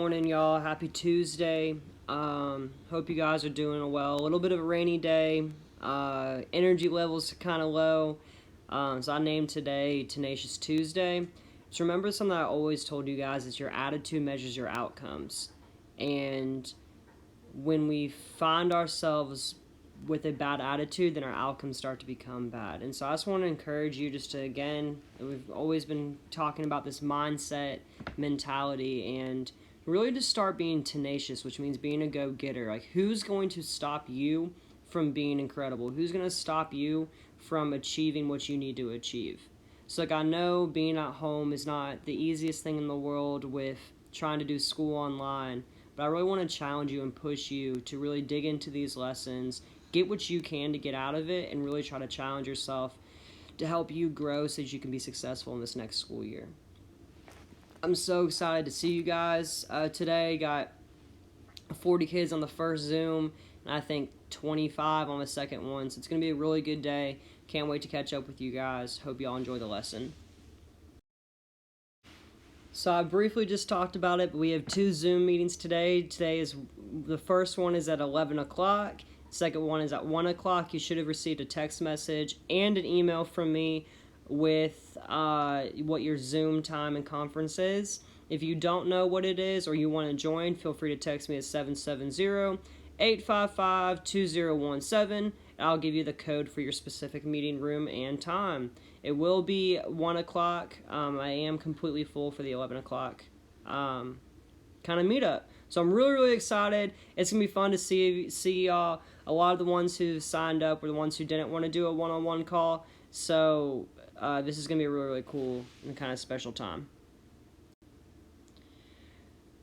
morning, y'all. Happy Tuesday. Hope you guys are doing well. A little bit of a rainy day. Energy levels kind of low. So I named today Tenacious Tuesday. So remember something I always told you guys is your attitude measures your outcomes. And when we find ourselves with a bad attitude, then our outcomes start to become bad. And so I just want to encourage you just to, again, we've always been talking about this mindset mentality and really to start being tenacious, which means being a go-getter. Like, who's going to stop you from being incredible? Who's going to stop you from achieving what you need to achieve? So, like, I know being at home is not the easiest thing in the world with trying to do school online, but I really want to challenge you and push you to really dig into these lessons, get what you can to get out of it, and really try to challenge yourself to help you grow so that you can be successful in this next school year. I'm so excited to see you guys today. Got 40 kids on the first Zoom, and I think 25 on the second one, so it's going to be a really good day. Can't wait to catch up with you guys. Hope you all enjoy the lesson. So I briefly just talked about it, but we have 2 Zoom meetings today. The first one is at 11 o'clock. Second one is at 1 o'clock. You should have received a text message and an email from me with what your Zoom time and conference is. If you don't know what it is or you want to join, feel free to text me at 770-855-2017, and I'll give you the code for your specific meeting room and time. It will be 1 o'clock. I am completely full for the 11 o'clock kind of meetup. So I'm really, really excited. It's going to be fun to see y'all. A lot of the ones who signed up were the ones who didn't want to do a one-on-one call. So this is going to be a really, really cool and kind of special time.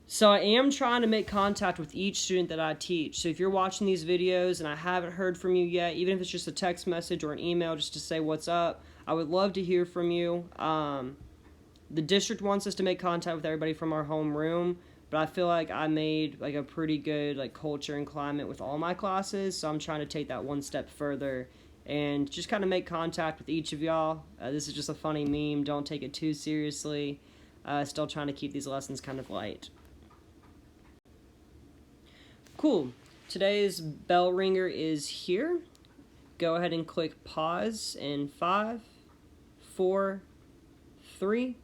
So I am trying to make contact with each student that I teach. So if you're watching these videos and I haven't heard from you yet, even if it's just a text message or an email just to say what's up, I would love to hear from you. The district wants us to make contact with everybody from our homeroom, but I feel like I made like a pretty good like culture and climate with all my classes, so I'm trying to take that one step further and just kind of make contact with each of y'all. This is just a funny meme. Don't take it too seriously. Still trying to keep these lessons kind of light. Cool. Today's bell ringer is here. Go ahead and click pause in 5, 4, 3,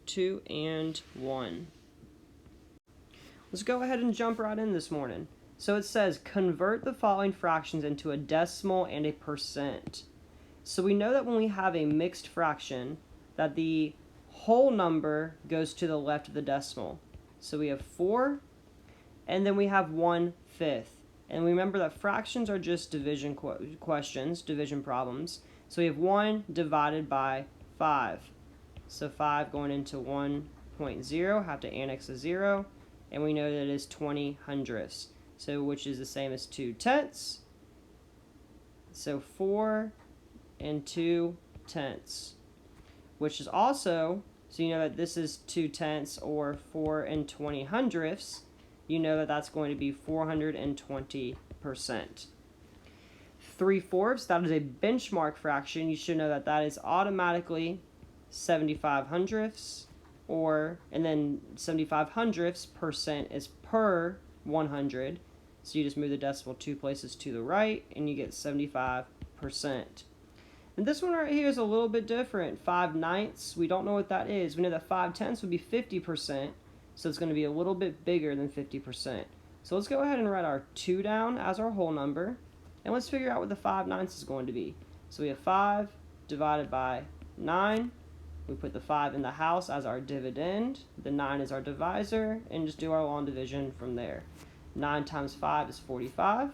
2, and 1. Let's go ahead and jump right in this morning. So it says, convert the following fractions into a decimal and a percent. So we know that when we have a mixed fraction, that the whole number goes to the left of the decimal. So we have 4, and then we have 1/5. And remember that fractions are just division questions, division problems. So we have 1 divided by 5. So 5 going into 1.0, have to annex a 0. And we know that it is 20 hundredths. So which is the same as 2 tenths. So 4 and 2 tenths. Which is also, so you know that this is 2 tenths or 4 and 20 hundredths. You know that that's going to be 420%. 3/4, that is a benchmark fraction. You should know that that is automatically 75 hundredths, and then 75 hundredths percent is per 100. So you just move the decimal 2 places to the right, and you get 75%. And this one right here is a little bit different. 5/9, we don't know what that is. We know that 5/10 would be 50%. So it's going to be a little bit bigger than 50%. So let's go ahead and write our 2 down as our whole number. And let's figure out what the 5/9 is going to be. So we have 5 divided by 9. We put the 5 in the house as our dividend. The 9 is our divisor. And just do our long division from there. 9 times 5 is 45.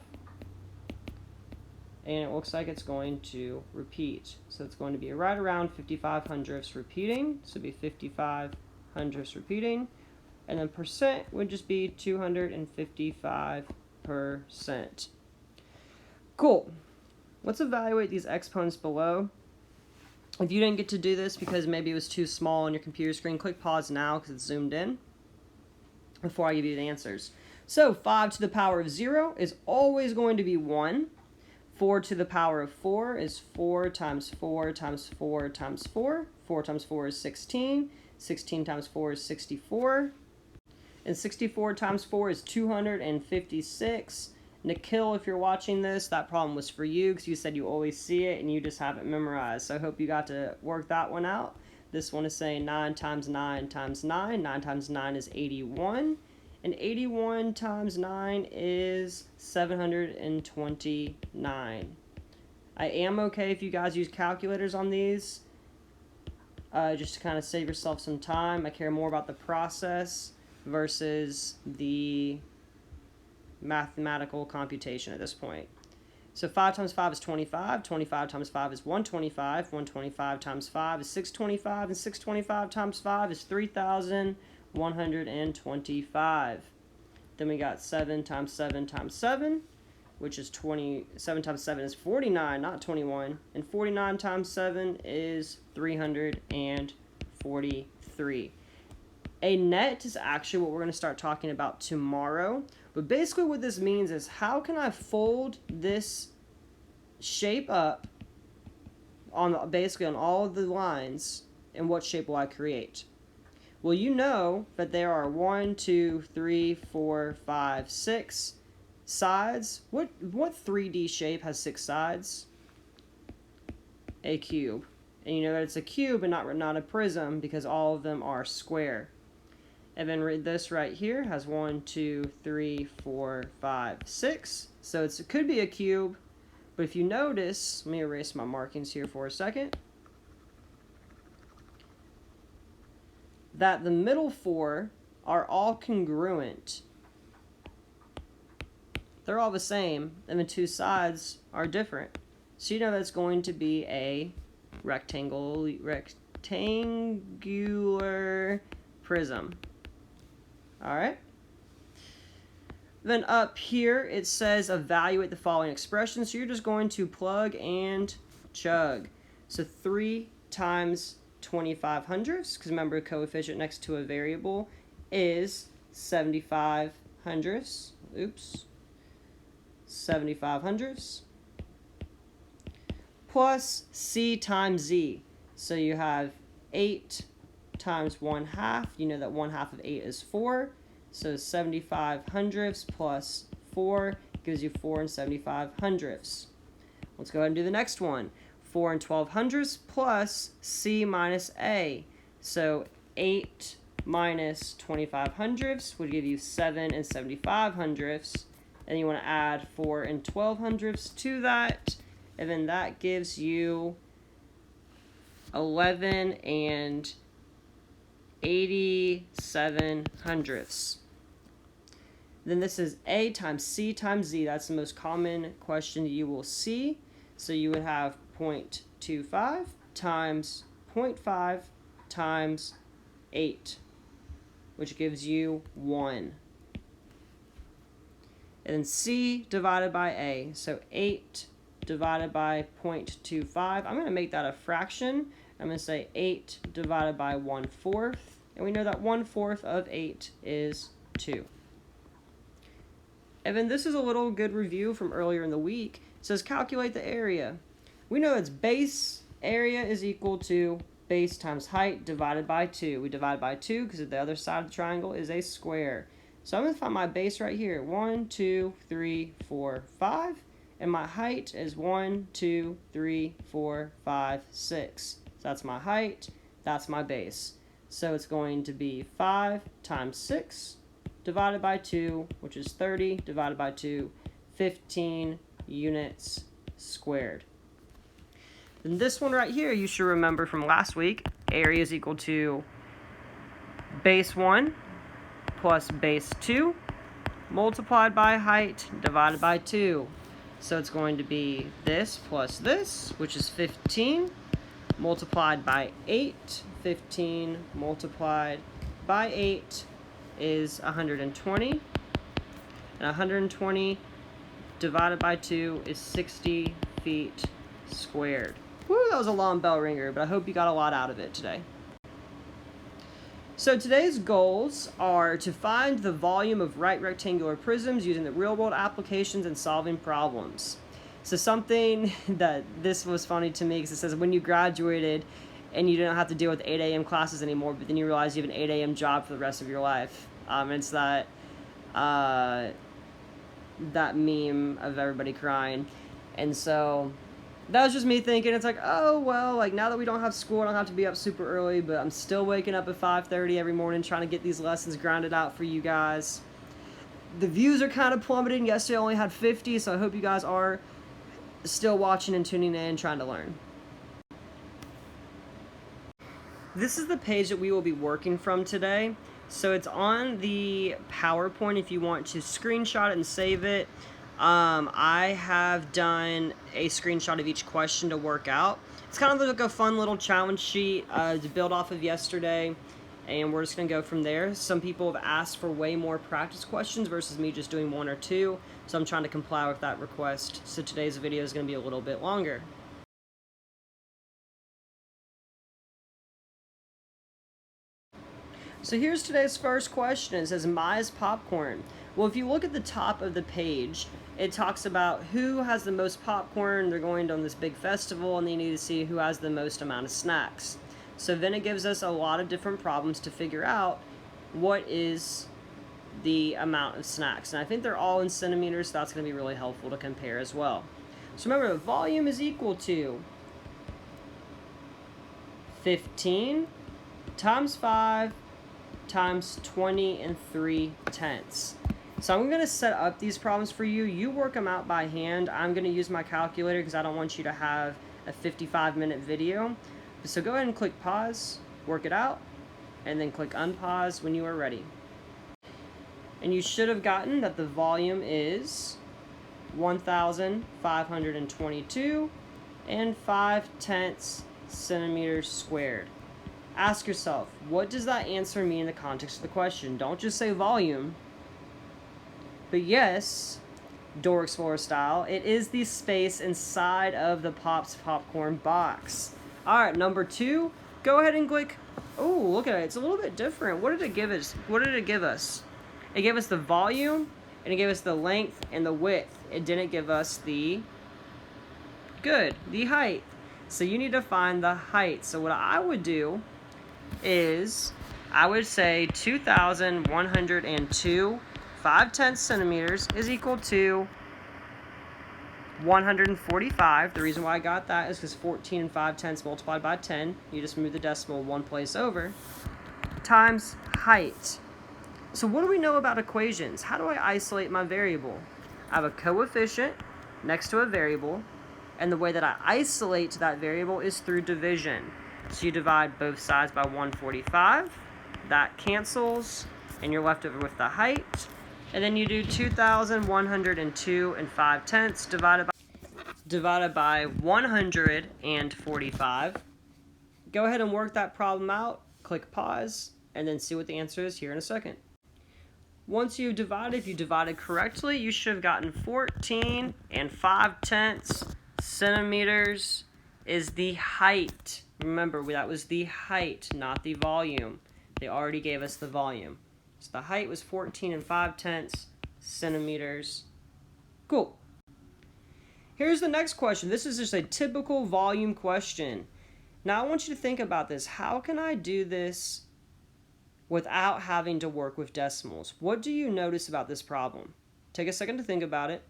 And it looks like it's going to repeat. So it's going to be right around 55 hundredths repeating. So it'd be 55 hundredths repeating. And then percent would just be 255%. Cool. Let's evaluate these exponents below. If you didn't get to do this because maybe it was too small on your computer screen, click pause now because it's zoomed in before I give you the answers. So 5 to the power of 0 is always going to be 1. 4 to the power of 4 is 4 times 4 times 4 times 4. 4 times 4 is 16. 16 times 4 is 64. And 64 times 4 is 256. Nikhil, if you're watching this, that problem was for you because you said you always see it and you just haven't memorized. So I hope you got to work that one out. This one is saying 9 times 9 times 9. 9 times 9 is 81. And 81 times 9 is 729. I am okay if you guys use calculators on these, just to kind of save yourself some time. I care more about the process versus the mathematical computation at this point. So 5 times 5 is 25. 25 times 5 is 125. 125 times 5 is 625. And 625 times 5 is 3,125. Then we got 7 times 7 times 7, which is 20. 7 times 7 is 49, not 21. And 49 times 7 is 343. A net is actually what we're going to start talking about tomorrow. But basically what this means is, how can I fold this shape up on basically on all of the lines, and what shape will I create? Well, you know that there are 1, 2, 3, 4, 5, 6 sides. What 3D shape has 6 sides? A cube. And you know that it's a cube and not a prism because all of them are square. And then this right here has 1, 2, 3, 4, 5, 6. So it could be a cube. But if you notice, let me erase my markings here for a second, that the middle 4 are all congruent. They're all the same, and the 2 sides are different. So you know that's going to be a rectangular prism. Alright? Then up here it says evaluate the following expressions. So you're just going to plug and chug. So 3 times 25 hundredths, because remember, coefficient next to a variable is 75 hundredths. Oops. 75 hundredths. Plus c times z. So you have 8 times 1/2. You know that 1/2 of 8 is 4. So 75 hundredths plus 4 gives you 4 and 75 hundredths. Let's go ahead and do the next one. 4 and 12 hundredths plus c minus a. So 8 minus 25 hundredths would give you 7 and 75 hundredths. And you want to add 4 and 12 hundredths to that. And then that gives you 11 and 87 hundredths. Then this is a times c times z. That's the most common question you will see. So you would have 0.25 times 0.5 times 8, which gives you 1. And then c divided by a. So 8 divided by 0.25. I'm going to make that a fraction. I'm going to say 8 divided by 1/4. And we know that 1/4 of 8 is 2. And then this is a little good review from earlier in the week. It says calculate the area. We know its base area is equal to base times height divided by 2. We divide by 2 because the other side of the triangle is a square. So I'm going to find my base right here. 1, 2, 3, 4, 5. And my height is 1, 2, 3, 4, 5, 6. So that's my height. That's my base. So it's going to be 5 times 6 divided by 2, which is 30, divided by 2, 15 units squared. Then this one right here, you should remember from last week. Area is equal to base 1 plus base 2 multiplied by height divided by 2. So it's going to be this plus this, which is 15, multiplied by 8. 15 multiplied by 8 is 120. And 120 divided by 2 is 60 feet squared. Woo, that was a long bell ringer, but I hope you got a lot out of it today. So today's goals are to find the volume of right rectangular prisms using the real-world applications and solving problems. So something that this was funny to me because it says when you graduated and you don't have to deal with 8 a.m. classes anymore, but then you realize you have an 8 a.m. job for the rest of your life. It's that that meme of everybody crying. And so that was just me thinking, it's like, oh, well, like now that we don't have school, I don't have to be up super early, but I'm still waking up at 5:30 every morning trying to get these lessons grounded out for you guys. The views are kind of plummeting. Yesterday I only had 50, so I hope you guys are still watching and tuning in, trying to learn. This is the page that we will be working from today. So it's on the PowerPoint if you want to screenshot it and save it. I have done a screenshot of each question to work out. It's kind of like a fun little challenge sheet to build off of yesterday, and we're just going to go from there. Some people have asked for way more practice questions versus me just doing 1 or 2, so I'm trying to comply with that request. So today's video is going to be a little bit longer. So here's today's first question. It says, Maya's popcorn. Well, if you look at the top of the page, it talks about who has the most popcorn. They're going on this big festival, and they need to see who has the most amount of snacks. So then it gives us a lot of different problems to figure out what is the amount of snacks. And I think they're all in centimeters, so that's going to be really helpful to compare as well. So remember, the volume is equal to 15 times 5 times 20 and 3/10. So I'm going to set up these problems for you. You work them out by hand. I'm going to use my calculator because I don't want you to have a 55-minute video. So go ahead and click pause, work it out, and then click unpause when you are ready. And you should have gotten that the volume is 1,522 and 5/10 centimeters squared. Ask yourself, what does that answer mean in the context of the question? Don't just say volume. But yes, Door Explorer style, it is the space inside of the Pops popcorn box. Alright, number 2, go ahead and click. Oh, look at it. It's a little bit different. What did it give us? What did it give us? It gave us the volume, and it gave us the length and the width. It didn't give us the height. So you need to find the height. So what I would do is I would say 2,102 5/10 centimeters is equal to 145. The reason why I got that is because 14 and 5/10 multiplied by 10, you just move the decimal one place over, times height. So what do we know about equations? How do I isolate my variable? I have a coefficient next to a variable, and the way that I isolate that variable is through division. So you divide both sides by 145, that cancels, and you're left over with the height. And then you do 2,102 and 5/10 divided by 145. Go ahead and work that problem out, click pause, and then see what the answer is here in a second. Once you've divided, if you divided correctly, you should have gotten 14 and 5/10 centimeters is the height. Remember, that was the height, not the volume. They already gave us the volume. So the height was 14 and 5/10 centimeters. Cool. Here's the next question. This is just a typical volume question. Now I want you to think about this. How can I do this without having to work with decimals? What do you notice about this problem? Take a second to think about it.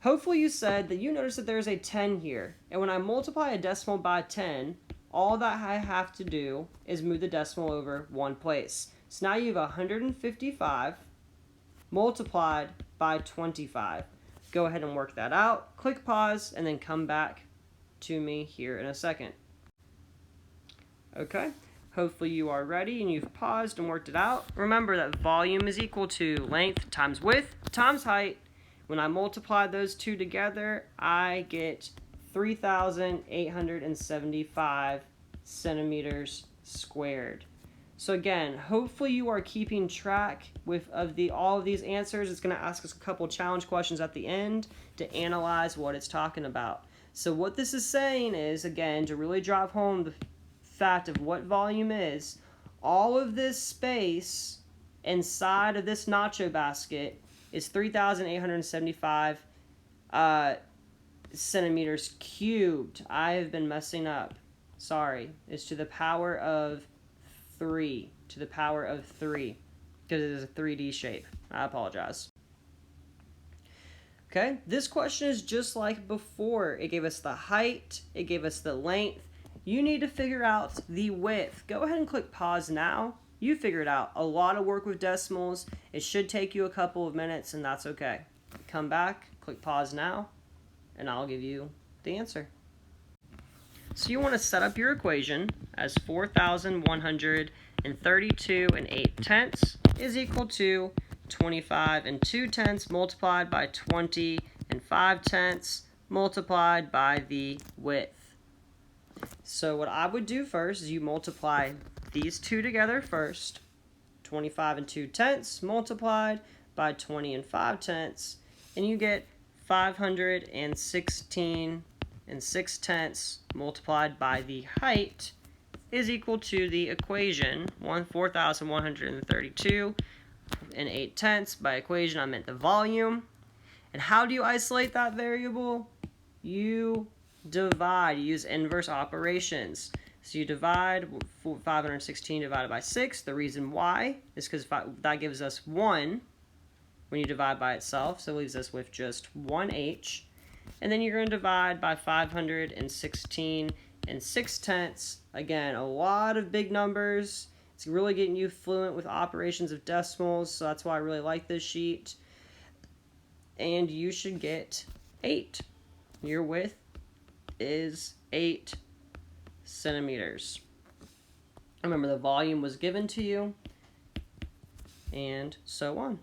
Hopefully you said that you noticed that there's a 10 here. And when I multiply a decimal by 10, all that I have to do is move the decimal over one place. So now you have 155 multiplied by 25. Go ahead and work that out. Click pause and then come back to me here in a second. Okay, hopefully you are ready and you've paused and worked it out. Remember that volume is equal to length times width times height. When I multiply those two together, I get 3,875 centimeters squared. So again, hopefully you are keeping track of all of these answers. It's going to ask us a couple challenge questions at the end to analyze what it's talking about. So what this is saying is, again, to really drive home the fact of what volume is, all of this space inside of this nacho basket is 3,875 centimeters cubed. I have been messing up. Sorry. It's to the power of 3 to the power of 3 because it is a 3D shape. I apologize. Okay, this question is just like before. It gave us the height, it gave us the length. You need to figure out the width. Go ahead and click pause now. You figure it out. A lot of work with decimals. It should take you a couple of minutes, and that's okay. Come back, click pause now, and I'll give you the answer. So you want to set up your equation as 4,132 8/10 is equal to 25 2/10 multiplied by 20 5/10 multiplied by the width. So what I would do first is you multiply these two together first. 25 2/10 multiplied by 20 5/10, and you get 516 6/10 multiplied by the height is equal to the equation 4,132 8/10. By equation, I meant the volume. And how do you isolate that variable? You divide. You use inverse operations. So you divide 516 divided by 6. The reason why is because that gives us 1 when you divide by itself. So it leaves us with just 1h. And then you're going to divide by 516 6/10. Again, a lot of big numbers. It's really getting you fluent with operations of decimals, so that's why I really like this sheet. And you should get 8. Your width is 8 centimeters. Remember, the volume was given to you, and so on.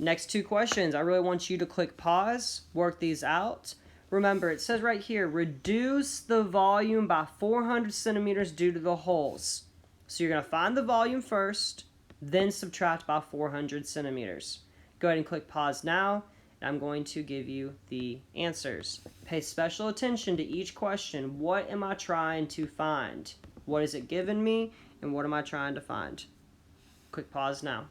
Next two questions, I really want you to click pause, work these out. Remember, it says right here, reduce the volume by 400 centimeters due to the holes. So you're going to find the volume first, then subtract by 400 centimeters. Go ahead and click pause now, and I'm going to give you the answers. Pay special attention to each question. What am I trying to find? What is it giving me, and what am I trying to find? Click pause now.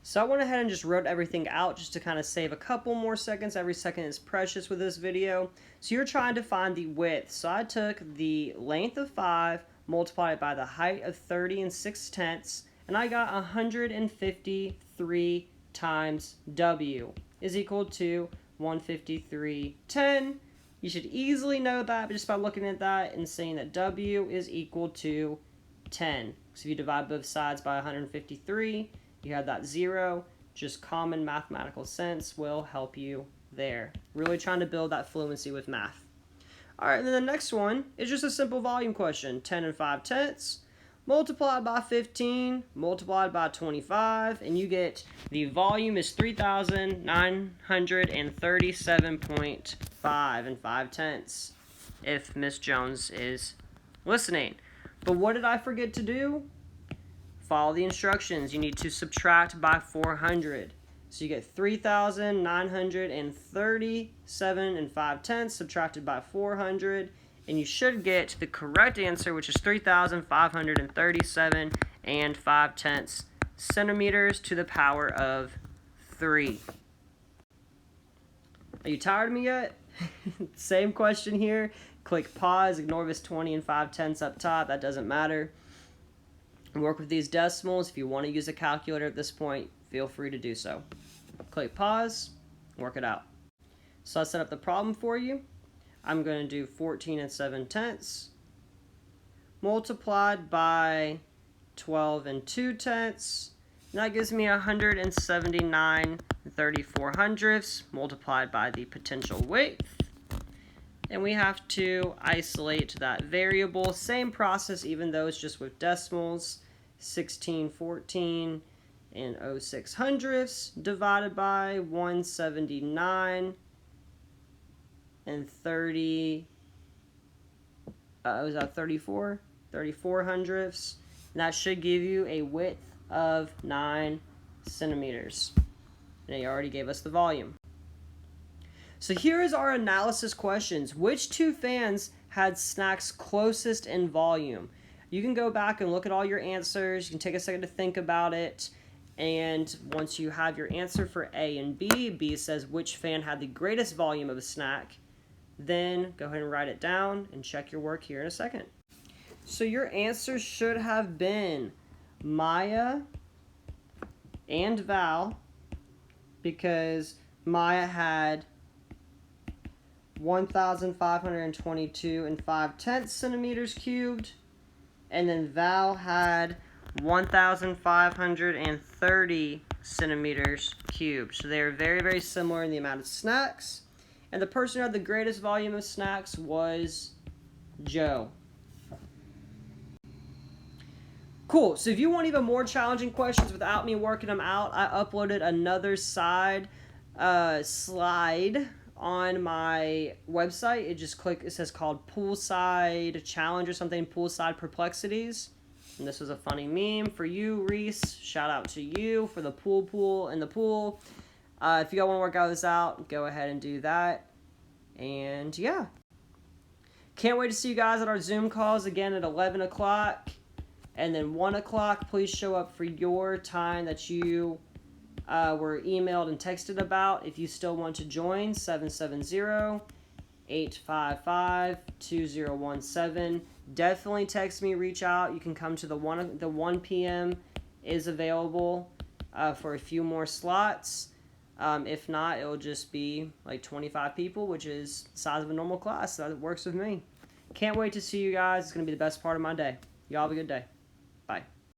So I went ahead and just wrote everything out just to kind of save a couple more seconds. Every second is precious with this video. So you're trying to find the width. So I took the length of 5, multiplied it by the height of 30 6/10, and I got 153 times W is equal to 153.10. You should easily know that just by looking at that and saying that W is equal to 10. So if you divide both sides by 153, you have that 0. Just common mathematical sense will help you there. Really trying to build that fluency with math. All right, and then the next one is just a simple volume question. 10 5/10 multiplied by 15 multiplied by 25, and you get the volume is 3,937.5 5/10 if Miss Jones is listening. But what did I forget to do? Follow the instructions. You need to subtract by 400. So you get 3,937 5/10 subtracted by 400, and you should get the correct answer, which is 3,537 5/10 centimeters to the power of 3. Are you tired of me yet? Same question here. Click pause. Ignore this 20 5/10 up top. That doesn't matter. Work with these decimals. If you want to use a calculator at this point, feel free to do so. Click pause, work it out. So I set up the problem for you. I'm going to do 14 7/10 multiplied by 12 2/10. And that gives me 179 34/100 multiplied by the potential width. And we have to isolate that variable. Same process, even though it's just with decimals. 1614 0.06 divided by 179 30. Was that 34? 34/100. And that should give you a width of 9 centimeters. And they already gave us the volume. So here is our analysis questions. Which two fans had snacks closest in volume? You can go back and look at all your answers. You can take a second to think about it. And once you have your answer for A and B says which fan had the greatest volume of a snack, then go ahead and write it down and check your work here in a second. So your answers should have been Maya and Val, because Maya had 1,522 and 5/10 centimeters cubed, and then Val had 1,530 centimeters cubed. So they are very, very similar in the amount of snacks. And the person who had the greatest volume of snacks was Joe. Cool. So if you want even more challenging questions without me working them out, I uploaded another slide on my website. It says called Poolside Challenge or something, Poolside Perplexities. And this was a funny meme for you, Reese. Shout out to you for the pool in the pool. If you guys want to work this out, go ahead and do that. And yeah. Can't wait to see you guys at our Zoom calls again at 11 o'clock. And then 1 o'clock, please show up for your time that you were emailed and texted about. If you still want to join, 770-855-2017. Definitely text me, reach out. You can come to the 1 p.m. is available for a few more slots. If not, it'll just be like 25 people, which is the size of a normal class. So that works with me. Can't wait to see you guys. It's going to be the best part of my day. Y'all have a good day.